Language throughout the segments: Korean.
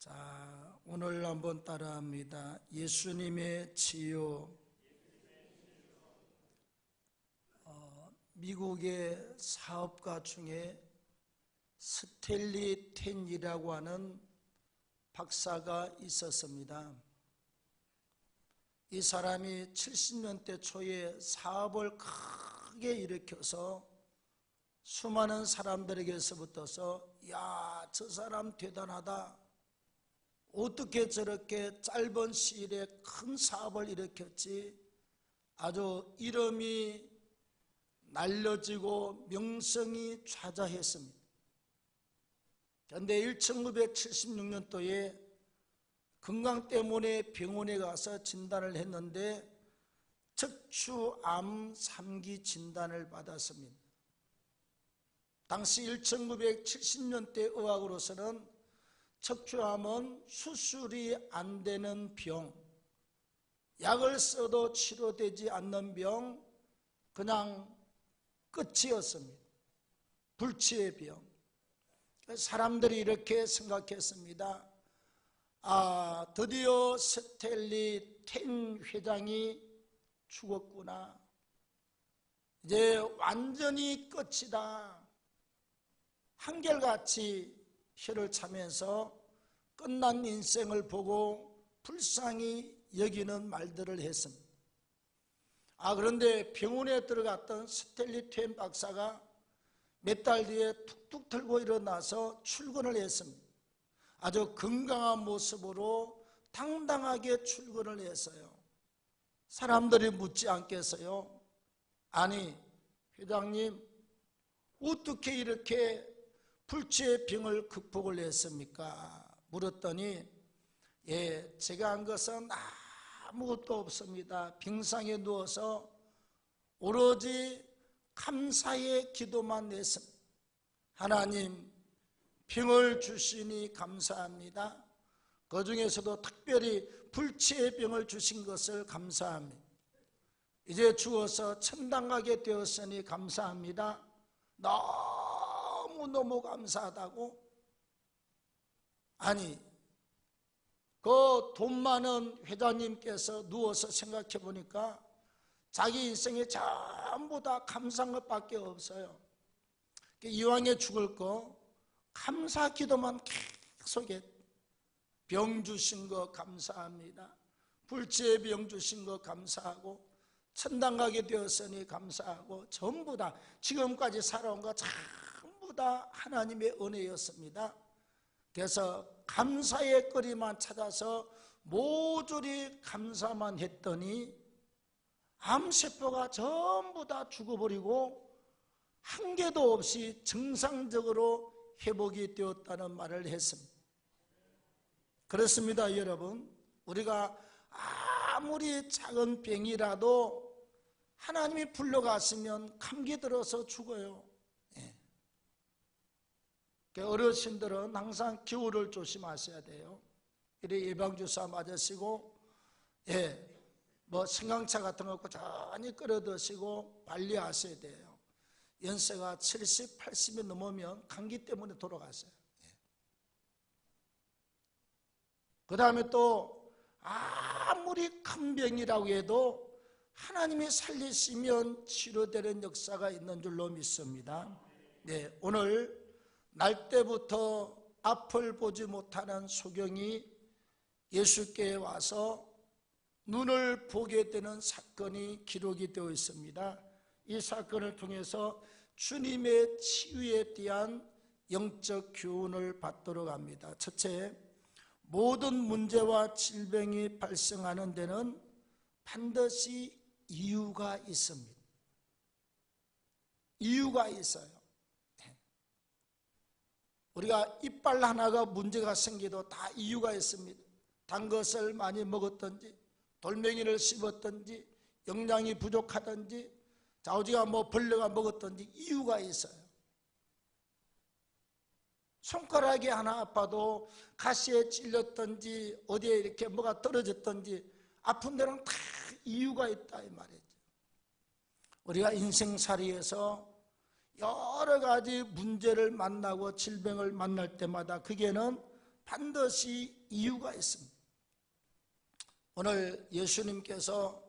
자, 오늘 한번 따라합니다. 예수님의 치유. 미국의 사업가 중에 스탠리 텐이라고 하는 박사가 있었습니다. 이 사람이 70년대 초에 사업을 크게 일으켜서 수많은 사람들에게서부터서 야, 저 사람 대단하다, 어떻게 저렇게 짧은 시일에 큰 사업을 일으켰지, 아주 이름이 날려지고 명성이 좌자했습니다. 그런데 1976년도에 건강 때문에 병원에 가서 진단을 했는데 척추암 3기 진단을 받았습니다. 당시 1970년대 의학으로서는 척추암은 수술이 안 되는 병, 약을 써도 치료되지 않는 병, 그냥 끝이었습니다. 불치의 병. 사람들이 이렇게 생각했습니다. 아, 드디어 스탠리 텐 회장이 죽었구나. 이제 완전히 끝이다. 한결같이 혀를 차면서 끝난 인생을 보고 불쌍히 여기는 말들을 했습니다. 그런데 병원에 들어갔던 스탠리 텐 박사가 몇 달 뒤에 툭툭 털고 일어나서 출근을 했습니다. 아주 건강한 모습으로 당당하게 출근을 했어요. 사람들이 묻지 않겠어요? 아니, 회장님, 어떻게 이렇게 불치의 병을 극복을 했습니까? 물었더니, 예, 제가 한 것은 아무것도 없습니다. 병상에 누워서 오로지 감사의 기도만 했습니다. 하나님, 병을 주시니 감사합니다. 그 중에서도 특별히 불치의 병을 주신 것을 감사합니다. 이제 죽어서 천당 가게 되었으니 감사합니다. 너무너무 감사하다고. 아니, 그 돈 많은 회장님께서 누워서 생각해 보니까 자기 인생에 전부 다 감사한 것밖에 없어요. 이왕에 죽을 거 감사 기도만 계속해. 병 주신 거 감사합니다. 불치의 병 주신 거 감사하고, 천당 가게 되었으니 감사하고, 전부 다 지금까지 살아온 거 전부 다 하나님의 은혜였습니다. 그래서 감사의 거리만 찾아서 모조리 감사만 했더니 암세포가 전부 다 죽어버리고 한 개도 없이 정상적으로 회복이 되었다는 말을 했습니다. 그렇습니다, 여러분. 우리가 아무리 작은 병이라도 하나님이 불러갔으면 감기 들어서 죽어요. 어르신들은 항상 기후를 조심하셔야 돼요. 이래 예방주사 맞으시고, 승강차 같은 거 꾸준히 끓여 드시고 관리하셔야 돼요. 연세가 70, 80이 넘으면 감기 때문에 돌아가세요. 그 다음에 또 아무리 큰 병이라고 해도 하나님이 살리시면 치료되는 역사가 있는 줄로 믿습니다. 오늘 날 때부터 앞을 보지 못하는 소경이 예수께 와서 눈을 보게 되는 사건이 기록이 되어 있습니다. 이 사건을 통해서 주님의 치유에 대한 영적 교훈을 받도록 합니다. 첫째, 모든 문제와 질병이 발생하는 데는 반드시 이유가 있습니다. 이유가 있어요. 우리가 이빨 하나가 문제가 생기도 다 이유가 있습니다. 단 것을 많이 먹었든지, 돌멩이를 씹었든지, 영양이 부족하든지, 자우지가 벌레가 먹었든지 이유가 있어요. 손가락이 하나 아파도 가시에 찔렸든지 어디에 이렇게 뭐가 떨어졌든지 아픈 데는 다 이유가 있다 이 말이죠. 우리가 인생살이에서 여러 가지 문제를 만나고 질병을 만날 때마다 그게는 반드시 이유가 있습니다. 오늘 예수님께서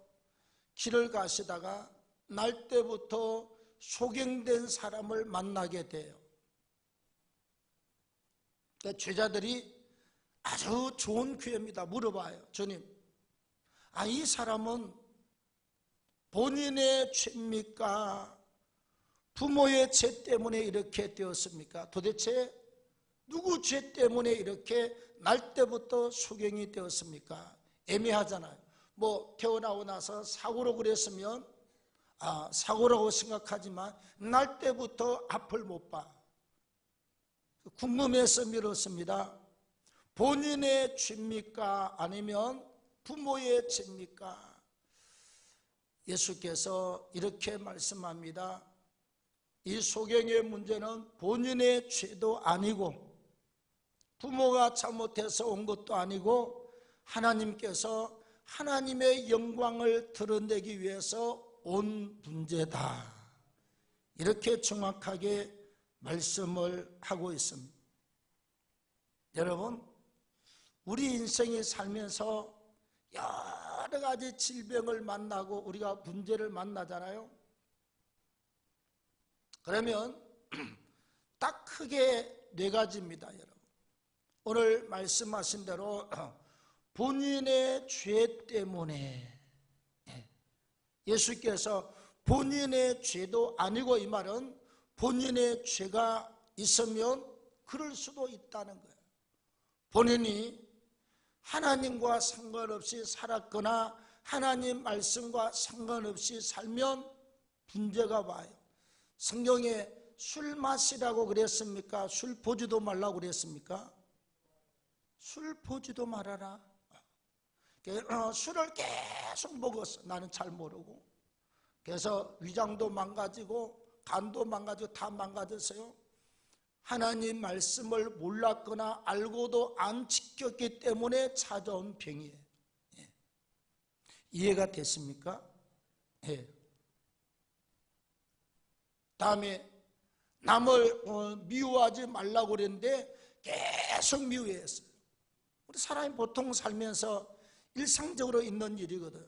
길을 가시다가 날 때부터 소경된 사람을 만나게 돼요. 그러니까 제자들이 아주 좋은 기회입니다. 물어봐요. 주님, 이 사람은 본인의 죄입니까? 부모의 죄 때문에 이렇게 되었습니까? 도대체 누구 죄 때문에 이렇게 날 때부터 소경이 되었습니까? 애매하잖아요. 뭐 태어나고 나서 사고로 그랬으면 사고라고 생각하지만 날 때부터 앞을 못 봐. 궁금해서 물었습니다. 본인의 죄입니까? 아니면 부모의 죄입니까? 예수께서 이렇게 말씀합니다. 이 소경의 문제는 본인의 죄도 아니고 부모가 잘못해서 온 것도 아니고 하나님께서 하나님의 영광을 드러내기 위해서 온 문제다. 이렇게 정확하게 말씀을 하고 있습니다. 여러분, 우리 인생이 살면서 여러 가지 질병을 만나고 우리가 문제를 만나잖아요. 그러면 딱 크게 네 가지입니다, 여러분. 오늘 말씀하신 대로 본인의 죄 때문에, 예수께서 본인의 죄도 아니고, 이 말은 본인의 죄가 있으면 그럴 수도 있다는 거예요. 본인이 하나님과 상관없이 살았거나 하나님 말씀과 상관없이 살면 문제가 와요. 성경에 술 마시라고 그랬습니까? 술 보지도 말라고 그랬습니까? 술 보지도 말아라. 술을 계속 먹었어. 나는 잘 모르고. 그래서 위장도 망가지고 간도 망가지고 다 망가졌어요. 하나님 말씀을 몰랐거나 알고도 안 지켰기 때문에 찾아온 병이에요. 이해가 됐습니까? 다음에 남을 미워하지 말라고 그랬는데 계속 미워했어요. 우리 사람이 보통 살면서 일상적으로 있는 일이거든.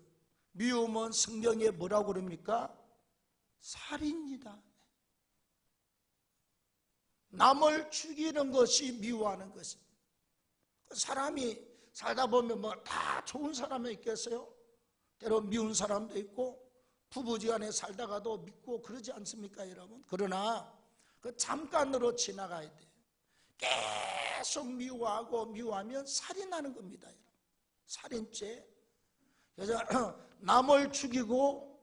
미움은 성경에 뭐라고 그럽니까? 살인이다. 남을 죽이는 것이 미워하는 것입니다. 사람이 살다 보면 뭐 다 좋은 사람이 있겠어요? 때로 미운 사람도 있고 부부지간에 살다가도 믿고 그러지 않습니까, 여러분? 그러나 그 잠깐으로 지나가야 돼. 계속 미워하면 살인하는 겁니다, 여러분. 살인죄. 그래서 남을 죽이고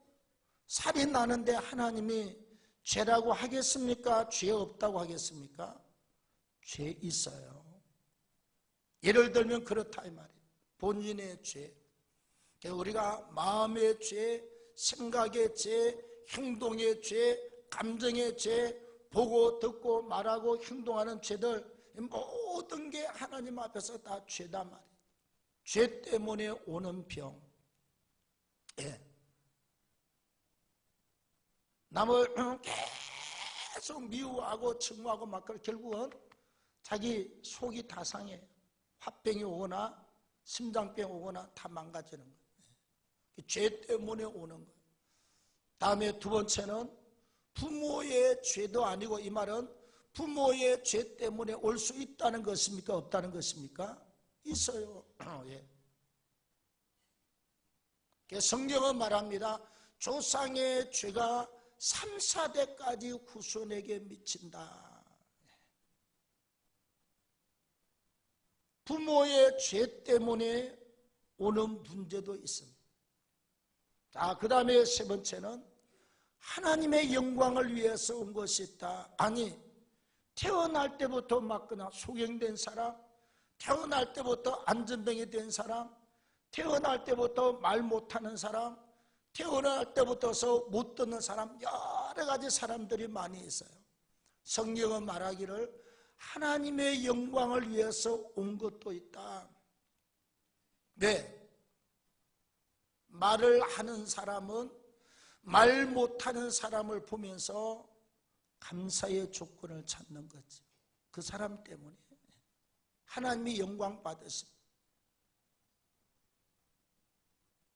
살인하는데 하나님이 죄라고 하겠습니까? 죄 없다고 하겠습니까? 죄 있어요. 예를 들면 그렇다 이 말이에요. 본인의 죄. 우리가 마음의 죄, 생각의 죄, 행동의 죄, 감정의 죄, 보고 듣고 말하고 행동하는 죄들, 모든 게 하나님 앞에서 다 죄다 말이에요. 죄 때문에 오는 병. 남을 계속 미워하고 증오하고 막 결국은 자기 속이 다 상해요. 화병이 오거나 심장병 오거나 다 망가지는 거예요. 죄 때문에 오는 거예요. 다음에 두 번째는 부모의 죄도 아니고, 이 말은 부모의 죄 때문에 올 수 있다는 것입니까? 없다는 것입니까? 있어요. 성경은 말합니다. 조상의 죄가 3, 4대까지 후손에게 미친다. 부모의 죄 때문에 오는 문제도 있습니다. 자, 그 다음에 세 번째는 하나님의 영광을 위해서 온 것이 있다. 아니, 태어날 때부터 맞거나 소경된 사람, 태어날 때부터 안전병이 된 사람, 태어날 때부터 말 못하는 사람, 태어날 때부터서 못 듣는 사람, 여러 가지 사람들이 많이 있어요. 성경은 말하기를 하나님의 영광을 위해서 온 것도 있다. 네. 말을 하는 사람은 말 못하는 사람을 보면서 감사의 조건을 찾는 거죠. 그 사람 때문에. 하나님이 영광 받으십니다.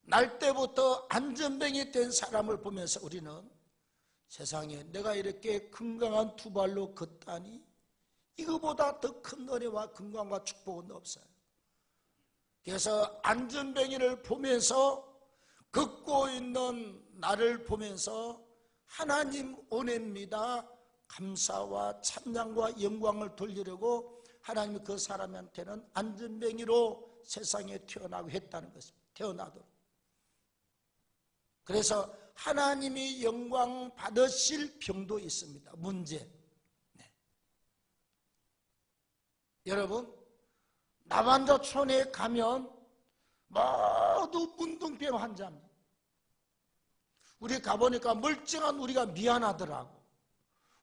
날 때부터 안전병이 된 사람을 보면서 우리는 세상에 내가 이렇게 건강한 두 발로 걷다니 이거보다 더 큰 은혜와 건강과 축복은 없어요. 그래서 안전병이를 보면서 걷고 있는 나를 보면서 하나님 은혜입니다. 감사와 찬양과 영광을 돌리려고 하나님이 그 사람한테는 안전병이로 세상에 태어나고 했다는 것입니다. 태어나도록. 그래서 하나님이 영광 받으실 병도 있습니다. 문제. 네. 여러분, 남한자촌에 가면 모두 문둥병 환자입니다. 우리 가보니까 멀쩡한 우리가 미안하더라고.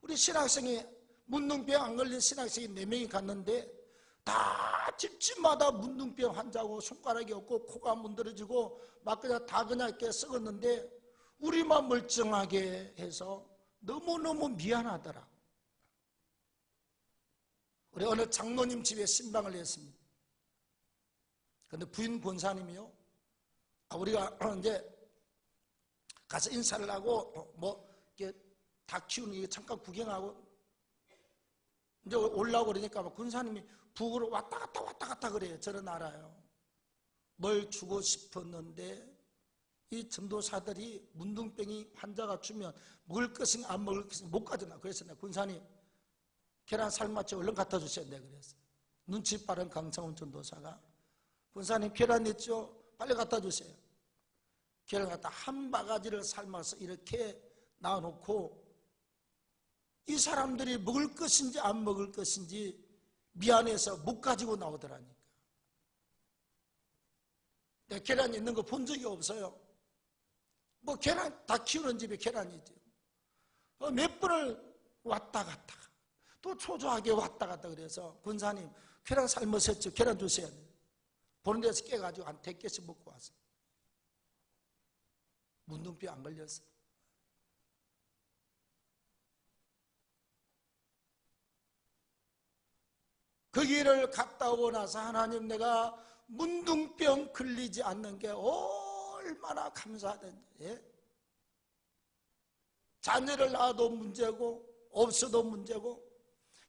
우리 신학생이 문둥병 안 걸린 신학생이 4명이 갔는데 다 집집마다 문둥병 환자고 손가락이 없고 코가 문드러지고 막 그냥 다 그냥 이렇게 썩었는데 우리만 멀쩡하게 해서 너무너무 미안하더라고. 우리 어느 장로님 집에 신방을 했습니다. 근데 부인 권사님이요. 우리가 이제 가서 인사를 하고 뭐 이렇게 다 키우는 게 잠깐 구경하고 이제 올라오고 그러니까 권사님이 북으로 왔다 갔다 그래요. 저는 알아요. 뭘 주고 싶었는데 이 전도사들이 문둥병이 환자가 주면 먹을 것인가 안 먹을 것인가 못 가져나. 그래서 내가 권사님 계란 삶았지 얼른 갖다 주세요. 내가 그랬어요. 눈치 빠른 강창훈 전도사가 권사님 계란 있죠? 빨리 갖다 주세요. 계란 갖다 한 바가지를 삶아서 이렇게 놔놓고 이 사람들이 먹을 것인지 안 먹을 것인지 미안해서 못 가지고 나오더라니까. 내가 계란 있는 거 본 적이 없어요. 뭐 계란 다 키우는 집에 계란이죠. 몇 번을 왔다 갔다 또 초조하게 왔다 갔다 그래서 권사님 계란 삶으셨죠? 계란 주세요. 보는 데서 깨가지고 한 100개씩 먹고 왔어요. 문둥병 안 걸렸어요. 거기를 갔다 오고 나서 하나님 내가 문둥병 걸리지 않는 게 얼마나 감사하던지. 예? 자녀를 낳아도 문제고 없어도 문제고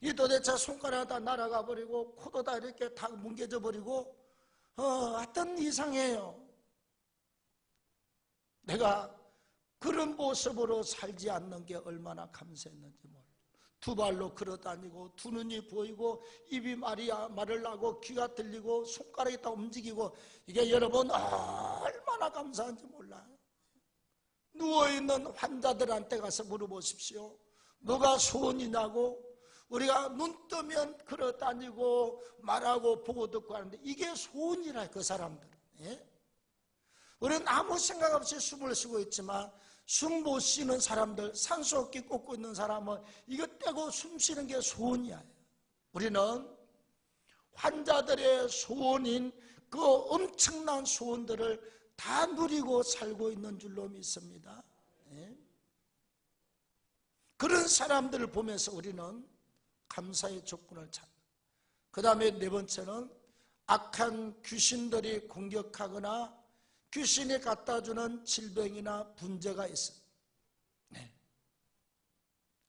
이 도대체 손가락 다 날아가 버리고 코도 다 이렇게 다 뭉개져 버리고 하여튼 이상해요. 내가 그런 모습으로 살지 않는 게 얼마나 감사했는지 몰라요. 두 발로 걸어다니고 두 눈이 보이고 입이 말을 하고 귀가 들리고 손가락이 다 움직이고 이게 여러분 얼마나 감사한지 몰라요. 누워있는 환자들한테 가서 물어보십시오. 뭐가 소원이냐고. 우리가 눈 뜨면 걸어다니고 말하고 보고 듣고 하는데 이게 소원이라 그 사람들은. 예? 우리는 아무 생각 없이 숨을 쉬고 있지만 숨 못 쉬는 사람들, 산소호흡기 꽂고 있는 사람은 이거 떼고 숨 쉬는 게 소원이야. 우리는 환자들의 소원인 그 엄청난 소원들을 다 누리고 살고 있는 줄로 믿습니다. 예? 그런 사람들을 보면서 우리는 감사의 조건을 찾는. 그 다음에 네 번째는 악한 귀신들이 공격하거나 귀신이 갖다주는 질병이나 문제가 있습니다. 네.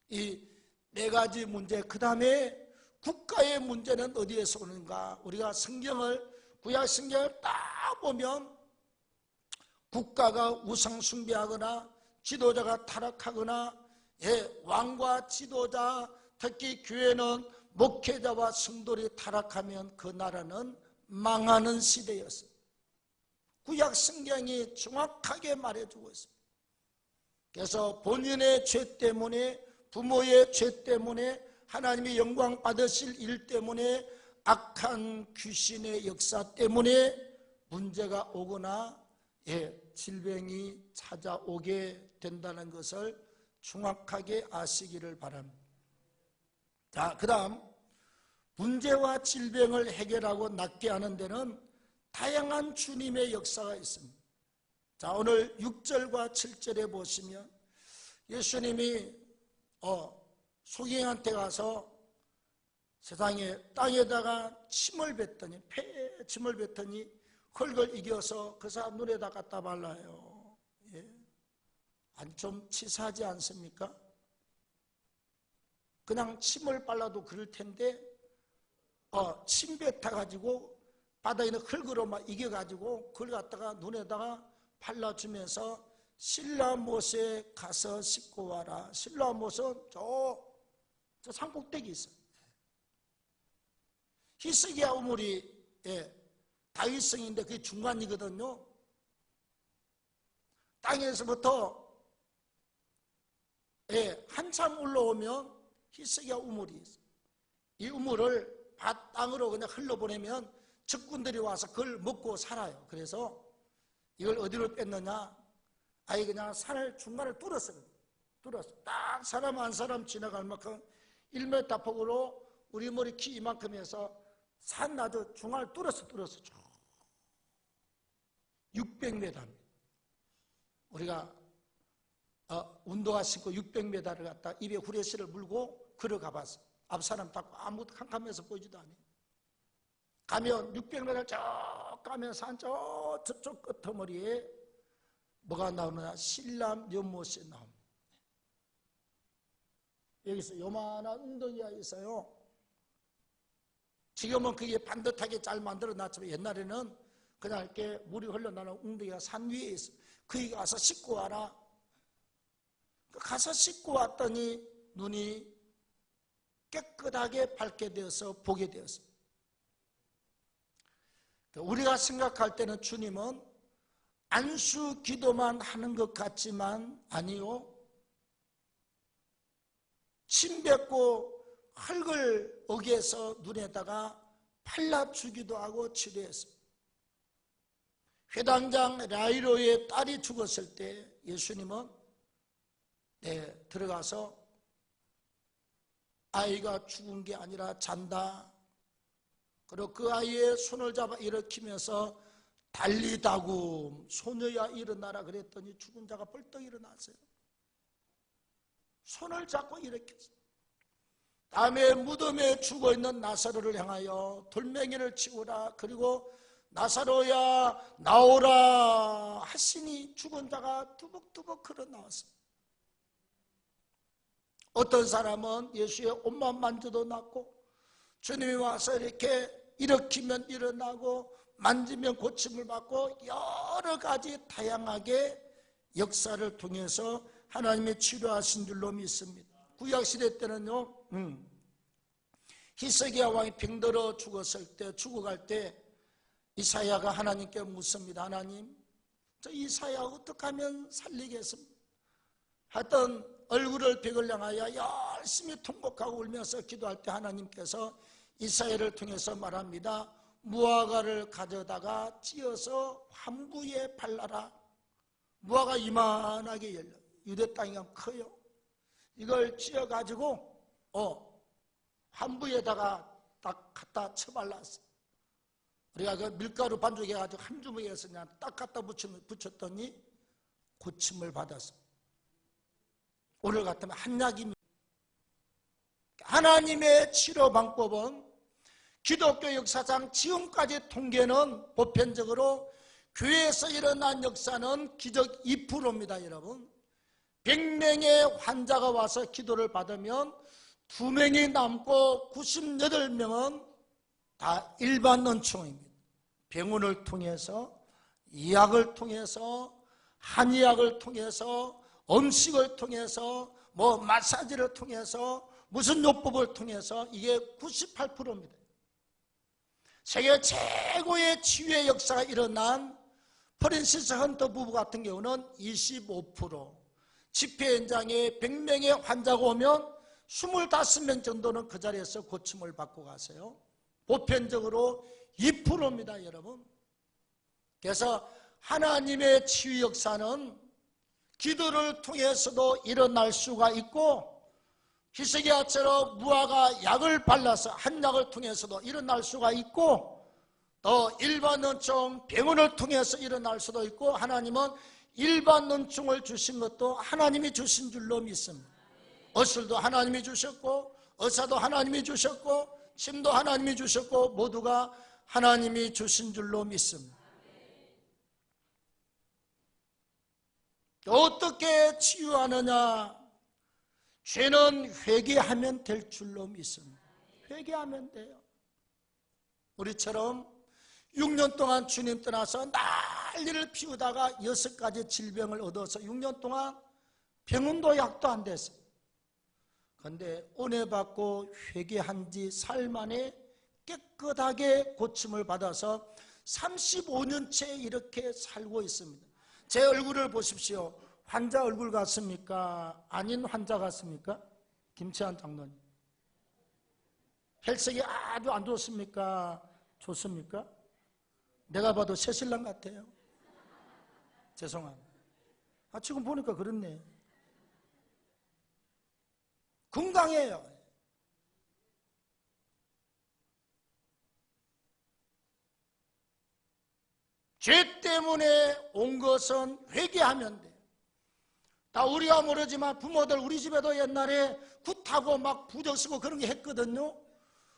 이 네 가지 문제, 그 다음에 국가의 문제는 어디에서 오는가? 우리가 구약 성경을 딱 보면 국가가 우상 숭배하거나 지도자가 타락하거나 왕과 지도자, 특히 교회는 목회자와 성도들이 타락하면 그 나라는 망하는 시대였습니다. 구약 성경이 정확하게 말해주고 있습니다. 그래서 본인의 죄 때문에, 부모의 죄 때문에, 하나님이 영광 받으실 일 때문에, 악한 귀신의 역사 때문에 문제가 오거나 질병이 찾아오게 된다는 것을 정확하게 아시기를 바랍니다. 자, 그 다음 문제와 질병을 해결하고 낫게 하는 데는 다양한 주님의 역사가 있습니다. 자, 오늘 6절과 7절에 보시면 예수님이 소경한테 가서 세상에 땅에다가 침을 뱉더니 폐에 침을 뱉더니 흙을 이겨서 그 사람 눈에다 갖다 발라요. 예. 아니 좀 치사하지 않습니까? 그냥 침을 발라도 그럴 텐데 침 뱉어가지고 바닥에 있는 흙으로 막 이겨가지고 그걸 갖다가 눈에다가 발라주면서 실라못에 가서 씻고 와라. 실라못은 저 산꼭대기 있어요. 히스기야 우물이 다윗성인데 그게 중간이거든요. 땅에서부터 한참 올라오면 히스기야 우물이 있어요. 이 우물을 땅으로 그냥 흘러보내면 적군들이 와서 그걸 먹고 살아요. 그래서 이걸 어디로 뺐느냐? 아예 그냥 산을 중간을 뚫었어요. 딱 사람 한 사람 지나갈 만큼 1m 폭으로 우리 머리 키 이만큼 해서 산 아주 중간을 뚫었어. 600m입니다. 우리가 운동화 신고 600m를 갖다 입에 후레쉬를 물고 걸어가 봤어. 앞 사람 닦고 아무것도 캄캄해서 보이지도 않아요. 가면 600m를 쭉 가면 산 저쪽 끝머리에 뭐가 나오느냐? 실람 연못이 나옵니다. 여기서 요만한 웅덩이가 있어요. 지금은 그게 반듯하게 잘 만들어 놨지만 옛날에는 그냥 이렇게 물이 흘러나오는 웅덩이가 산 위에 있어. 거기 가서 씻고 와라. 가서 씻고 왔더니 눈이 깨끗하게 밝게 되어서 보게 되었어요. 우리가 생각할 때는 주님은 안수 기도만 하는 것 같지만 아니요. 침 뱉고 흙을 어기에서 눈에다가 발라주기도 하고 치료했어요. 회당장 라이로의 딸이 죽었을 때 예수님은 들어가서 아이가 죽은 게 아니라 잔다. 그리고 그 아이의 손을 잡아 일으키면서 달리다구 소녀야 일어나라 그랬더니 죽은 자가 벌떡 일어났어요. 손을 잡고 일으켰어요. 다음에 무덤에 죽어있는 나사로를 향하여 돌멩이를 치우라. 그리고 나사로야 나오라 하시니 죽은 자가 두벅두벅 걸어 나왔어요. 어떤 사람은 예수의 옷만 만져도 낫고 주님이 와서 이렇게 일으키면 일어나고 만지면 고침을 받고 여러 가지 다양하게 역사를 통해서 하나님이 치료하신 줄로 믿습니다. 구약시대 때는요, 히스기야 왕이 병들어 죽어갈 때 이사야가 하나님께 묻습니다. 하나님, 저 이사야 어떻게 하면 살리겠습니까? 하여튼 얼굴을 벽을 향하여 열심히 통곡하고 울면서 기도할 때 하나님께서 이사야를 통해서 말합니다. 무화과를 가져다가 찧어서 환부에 발라라. 무화과 이만하게 열려. 유대 땅이 커요. 이걸 찧어가지고 환부에다가 딱 갖다 쳐발랐어. 우리가 그 밀가루 반죽해가지고 한 주먹에서 그냥 딱 갖다 붙였더니 고침을 받았어. 오늘 같으면 한약입니다. 하나님의 치료 방법은 기독교 역사상 지금까지 통계는 보편적으로 교회에서 일어난 역사는 기적 2%입니다. 여러분 100명의 환자가 와서 기도를 받으면 2명이 남고 98명은 다 일반 은총입니다. 병원을 통해서 의학을 통해서 한의학을 통해서 음식을 통해서 마사지를 통해서 무슨 요법을 통해서 이게 98%입니다. 세계 최고의 치유의 역사가 일어난 프랜시스 헌터 부부 같은 경우는 25%, 집회 현장에 100명의 환자가 오면 25명 정도는 그 자리에서 고침을 받고 가세요. 보편적으로 2%입니다, 여러분. 그래서 하나님의 치유 역사는 기도를 통해서도 일어날 수가 있고 히스기야처럼 무화과 약을 발라서 한약을 통해서도 일어날 수가 있고 또 일반 은총 병원을 통해서 일어날 수도 있고 하나님은 일반 은총을 주신 것도 하나님이 주신 줄로 믿습니다. 어술도 하나님이 주셨고 의사도 하나님이 주셨고 힘도 하나님이 주셨고 모두가 하나님이 주신 줄로 믿습니다. 어떻게 치유하느냐? 죄는 회개하면 될 줄로 믿습니다. 회개하면 돼요. 우리처럼 6년 동안 주님 떠나서 난리를 피우다가 6가지 질병을 얻어서 6년 동안 병원도 약도 안 됐어요. 그런데 은혜 받고 회개한 지 사흘 만에 깨끗하게 고침을 받아서 35년째 이렇게 살고 있습니다. 제 얼굴을 보십시오. 환자 얼굴 같습니까? 아닌 환자 같습니까? 김치환 장로님. 혈색이 아주 안 좋습니까? 좋습니까? 내가 봐도 새신랑 같아요. 죄송합니다. 지금 보니까 그렇네. 건강해요. 죄 때문에 온 것은 회개하면 돼요. 다 우리가 모르지만 부모들 우리 집에도 옛날에 굿하고 막 부적 쓰고 그런 게 했거든요.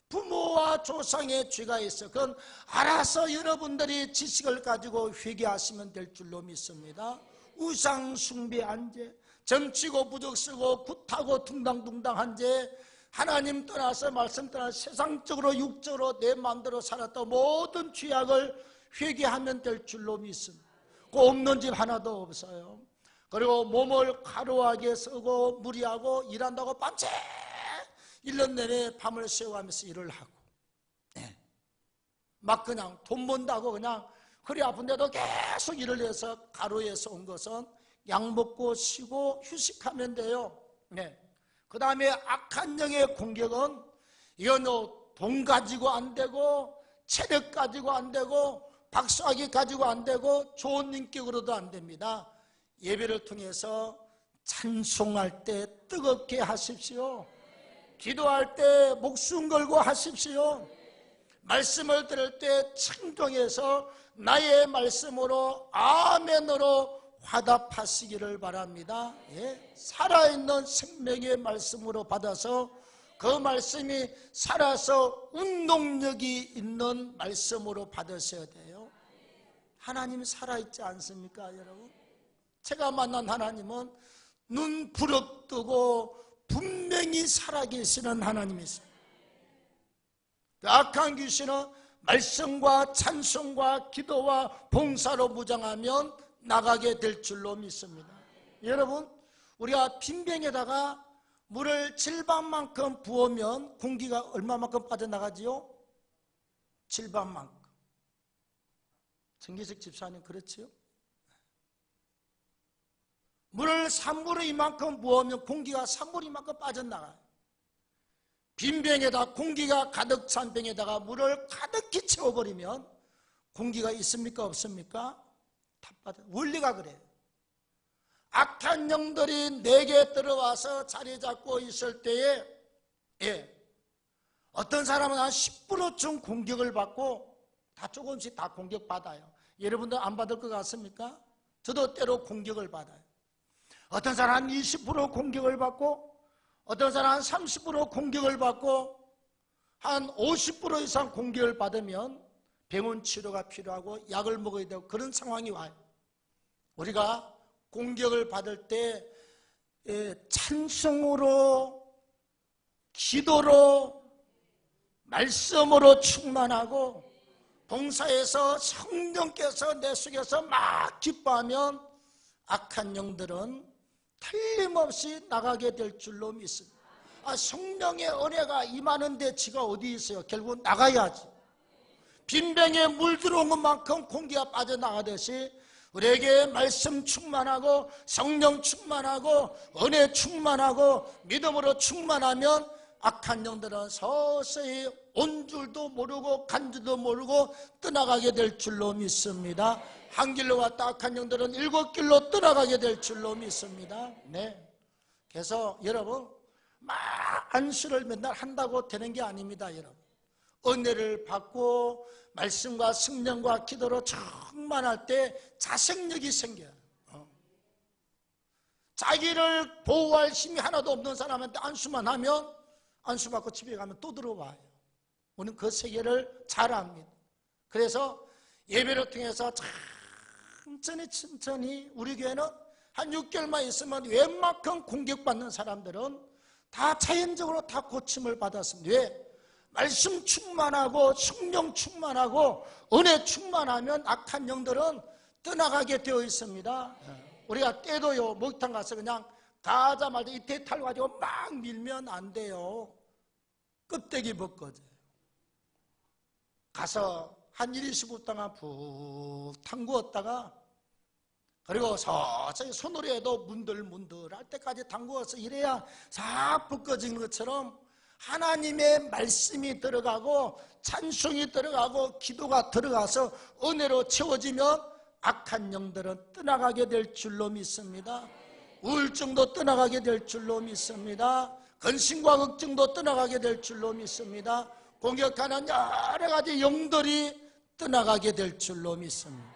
부모와 조상의 죄가 있어. 그건 알아서 여러분들이 지식을 가지고 회개하시면 될 줄로 믿습니다. 우상 숭배한 죄, 점치고 부적 쓰고 굿하고 둥당둥당한 죄, 하나님 떠나서 말씀 떠나서 세상적으로 육적으로 내 마음대로 살았던 모든 죄악을 회개하면 될 줄로 믿습니다. 그 없는 집 하나도 없어요. 그리고 몸을 과로하게 쓰고 무리하고 일한다고 밤새 1년 내내 밤을 새워가면서 일을 하고 막 그냥 돈 번다고 그냥 허리 아픈데도 계속 일을 해서 가로에서 온 것은 약 먹고 쉬고 휴식하면 돼요. 그 다음에 악한 영의 공격은 이건 돈 가지고 안 되고 체력 가지고 안 되고 박수하기 가지고 안 되고 좋은 인격으로도 안 됩니다. 예배를 통해서 찬송할 때 뜨겁게 하십시오. 기도할 때 목숨 걸고 하십시오. 말씀을 들을 때 청종해서 나의 말씀으로 아멘으로 화답하시기를 바랍니다. 살아있는 생명의 말씀으로 받아서 그 말씀이 살아서 운동력이 있는 말씀으로 받으셔야 돼요. 하나님 살아있지 않습니까, 여러분? 제가 만난 하나님은 눈 부릅뜨고 분명히 살아계시는 하나님이십니다. 악한 귀신은 말씀과 찬송과 기도와 봉사로 무장하면 나가게 될 줄로 믿습니다. 여러분, 우리가 빈병에다가 물을 질반만큼 부으면 공기가 얼마만큼 빠져나가지요? 질반만큼. 정기석 집사님 그렇지요? 물을 3분의 2만큼 부으면 공기가 3분의 2만큼 빠져나가요. 빈 병에다 공기가 가득 찬 병에다가 물을 가득히 채워버리면 공기가 있습니까 없습니까? 다 빠져. 원리가 그래요. 악한 영들이 내게 들어와서 자리 잡고 있을 때에 어떤 사람은 한 10%쯤 공격을 받고 다 조금씩 다 공격받아요. 여러분들 안 받을 것 같습니까? 저도 때로 공격을 받아요. 어떤 사람은 20% 공격을 받고 어떤 사람은 30% 공격을 받고 한 50% 이상 공격을 받으면 병원 치료가 필요하고 약을 먹어야 되고 그런 상황이 와요. 우리가 공격을 받을 때 찬송으로 기도로 말씀으로 충만하고 봉사에서 성령께서 내 속에서 막 기뻐하면 악한 영들은 틀림없이 나가게 될 줄로 믿습니다. 성령의 은혜가 임하는데 지가 어디 있어요? 결국 나가야지. 빈병에 물 들어온 것만큼 공기가 빠져나가듯이 우리에게 말씀 충만하고 성령 충만하고 은혜 충만하고 믿음으로 충만하면 악한 영들은 서서히 온 줄도 모르고 간 줄도 모르고 떠나가게 될 줄로 믿습니다. 한 길로 왔다 악한 영들은 7길로 떠나가게 될 줄로 믿습니다. 그래서 여러분 막 안수를 맨날 한다고 되는 게 아닙니다. 여러분 은혜를 받고 말씀과 성령과 기도로 충만할 때 자생력이 생겨요. 자기를 보호할 힘이 하나도 없는 사람한테 안수만 하면 안수 받고 집에 가면 또 들어와요. 우리는 그 세계를 잘 압니다. 그래서 예배를 통해서 천천히 우리 교회는 한 6개월만 있으면 웬만큼 공격받는 사람들은 다 자연적으로 다 고침을 받았습니다. 왜? 말씀 충만하고 성령 충만하고 은혜 충만하면 악한 영들은 떠나가게 되어 있습니다. 우리가 때도요, 목욕탕 가서 그냥 가자마자 이때 탈 가지고 막 밀면 안 돼요. 껍데기 벗겨져요. 가서 한 1~20분 동안 푹 담그었다가 그리고 서서히 손으로 해도 문들문들 할 때까지 담그어서 이래야 싹 벗겨진 것처럼 하나님의 말씀이 들어가고 찬송이 들어가고 기도가 들어가서 은혜로 채워지면 악한 영들은 떠나가게 될 줄로 믿습니다. 우울증도 떠나가게 될 줄로 믿습니다. 근심과 걱정도 떠나가게 될 줄로 믿습니다. 공격하는 여러 가지 영들이 떠나가게 될 줄로 믿습니다.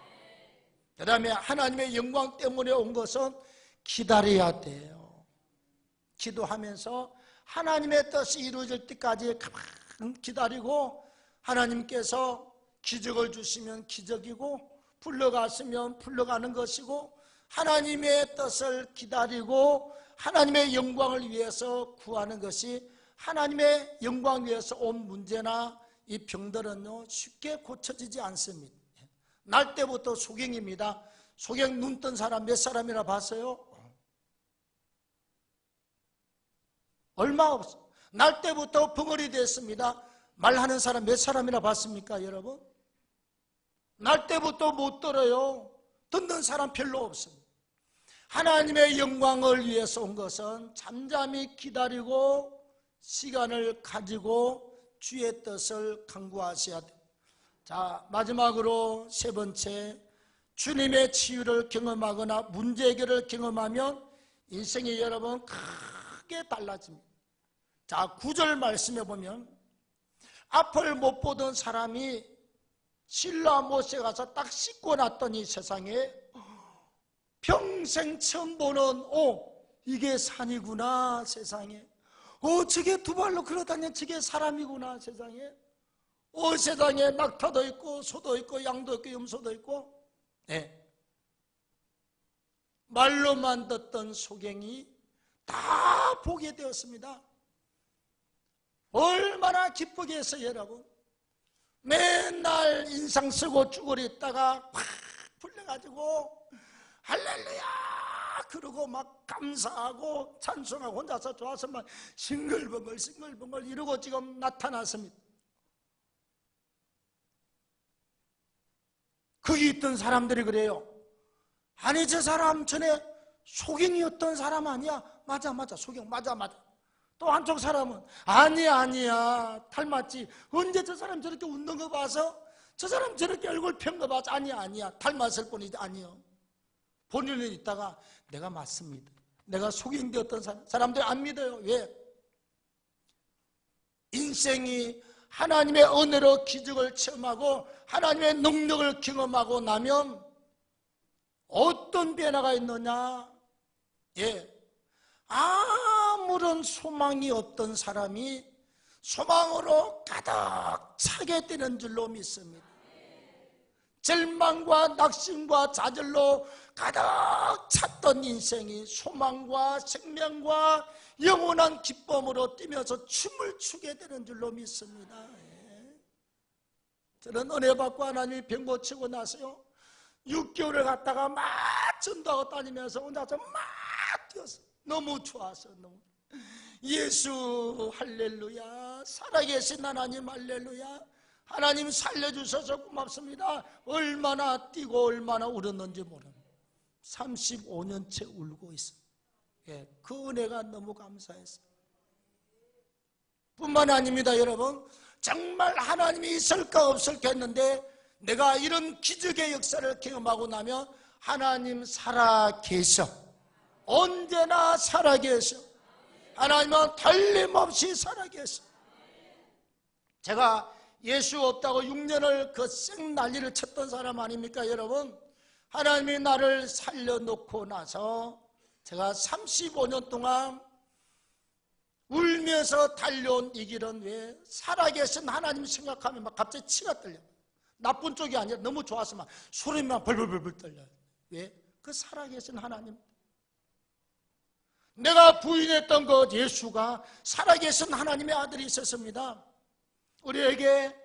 그 다음에 하나님의 영광 때문에 온 것은 기다려야 돼요. 기도하면서 하나님의 뜻이 이루어질 때까지 가만히 기다리고 하나님께서 기적을 주시면 기적이고 불러갔으면 불러가는 것이고 하나님의 뜻을 기다리고 하나님의 영광을 위해서 구하는 것이 하나님의 영광 위해서 온 문제나 이 병들은요 쉽게 고쳐지지 않습니다. 날 때부터 소경입니다. 소경 눈 뜬 사람 몇 사람이나 봤어요? 얼마 없어. 날 때부터 벙어리 됐습니다. 말하는 사람 몇 사람이나 봤습니까, 여러분? 날 때부터 못 들어요. 듣는 사람 별로 없습니다. 하나님의 영광을 위해서 온 것은 잠잠히 기다리고 시간을 가지고 주의 뜻을 간구하셔야 돼요. 자, 마지막으로 세 번째, 주님의 치유를 경험하거나 문제 해결을 경험하면 인생이 여러분 크게 달라집니다. 자, 9절 말씀해 보면 앞을 못 보던 사람이 실로암 못에 가서 딱 씻고 났더니 세상에 평생 처음 보는 이게 산이구나 세상에. 저게 두 발로 걸어다니는 저게 사람이구나 세상에. 세상에 낙타도 있고 소도 있고 양도 있고 염소도 있고. 네. 말로만 듣던 소경이 다 보게 되었습니다. 얼마나 기쁘게 했어요, 여러분. 맨날 인상 쓰고 쭈그리 있다가 확 풀려가지고 할렐루야 그러고 막 감사하고 찬송하고 혼자서 좋아서 막 싱글벙글 이러고 지금 나타났습니다. 거기 있던 사람들이 그래요. 아니 저 사람 전에 소경이었던 사람 아니야? 맞아 소경 맞아. 또 한쪽 사람은 아니야 닮았지. 언제 저 사람 저렇게 웃는 거 봐서 저 사람 저렇게 얼굴 편 거 봐서 아니야 닮았을 뿐이지 아니요. 본인은 있다가 내가 맞습니다. 내가 소경되었던 사람들이 안 믿어요. 왜? 인생이 하나님의 은혜로 기적을 체험하고 하나님의 능력을 경험하고 나면 어떤 변화가 있느냐? 아무런 소망이 없던 사람이 소망으로 가득 차게 되는 줄로 믿습니다. 절망과 낙심과 좌절로 가득 찼던 인생이 소망과 생명과 영원한 기쁨으로 뛰면서 춤을 추게 되는 줄로 믿습니다. 저는 은혜 받고 하나님이 병 고치고 나서요 6개월을 갔다가 막 전도하고 다니면서 혼자서 막 뛰었어요. 너무 좋아서 너무. 예수 할렐루야, 살아계신 하나님 할렐루야, 하나님 살려주셔서 고맙습니다. 얼마나 뛰고 얼마나 울었는지 모릅니다. 35년째 울고 있어요. 그 은혜가 너무 감사했어요. 뿐만 아닙니다. 여러분, 정말 하나님이 있을까 없을까 했는데 내가 이런 기적의 역사를 경험하고 나면 하나님 살아계셔. 언제나 살아계셔. 하나님은 틀림없이 살아계셔. 제가 예수 없다고 6년을 그 생난리를 쳤던 사람 아닙니까, 여러분? 하나님이 나를 살려놓고 나서 제가 35년 동안 울면서 달려온 이 길은 왜 살아계신 하나님 생각하면 막 갑자기 치가 떨려. 나쁜 쪽이 아니라 너무 좋아서 막 소리만 벌벌벌 떨려요. 왜? 그 살아계신 하나님. 내가 부인했던 그 예수가 살아계신 하나님의 아들이 있었습니다. 우리에게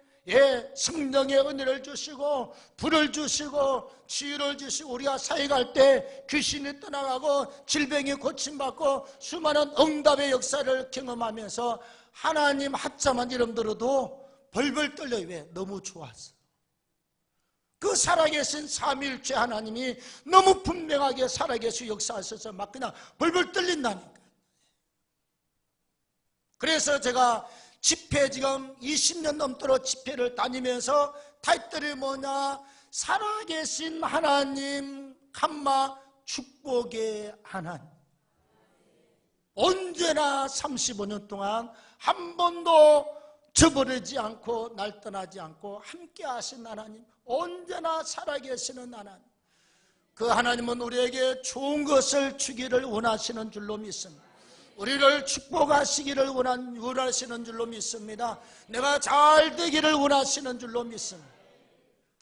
성령의 은혜를 주시고 불을 주시고 치유를 주시고 우리가 사역할 때 귀신이 떠나가고 질병이 고침받고 수많은 응답의 역사를 경험하면서 하나님 합자만 이름 들어도 벌벌 떨려요. 왜? 너무 좋았어. 그 살아계신 삼위일체 하나님이 너무 분명하게 살아계시 역사하셔서 막 그냥 벌벌 떨린다니까. 그래서 제가 집회 지금 20년 넘도록 집회를 다니면서 타이틀이 뭐냐? 살아계신 하나님, 캄마 축복의 하나님. 언제나 35년 동안 한 번도 저버리지 않고 날 떠나지 않고 함께 하신 하나님, 언제나 살아계시는 하나님. 그 하나님은 우리에게 좋은 것을 주기를 원하시는 줄로 믿습니다. 우리를 축복하시기를 원하시는 줄로 믿습니다. 내가 잘 되기를 원하시는 줄로 믿습니다.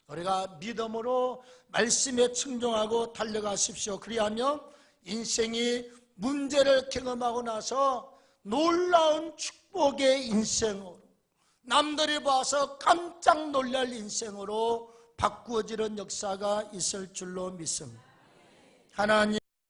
우리가 믿음으로 말씀에 충정하고 달려가십시오. 그리하면 인생이 문제를 경험하고 나서 놀라운 축복의 인생으로, 남들이 봐서 깜짝 놀랄 인생으로 바꾸어지는 역사가 있을 줄로 믿습니다. 하나님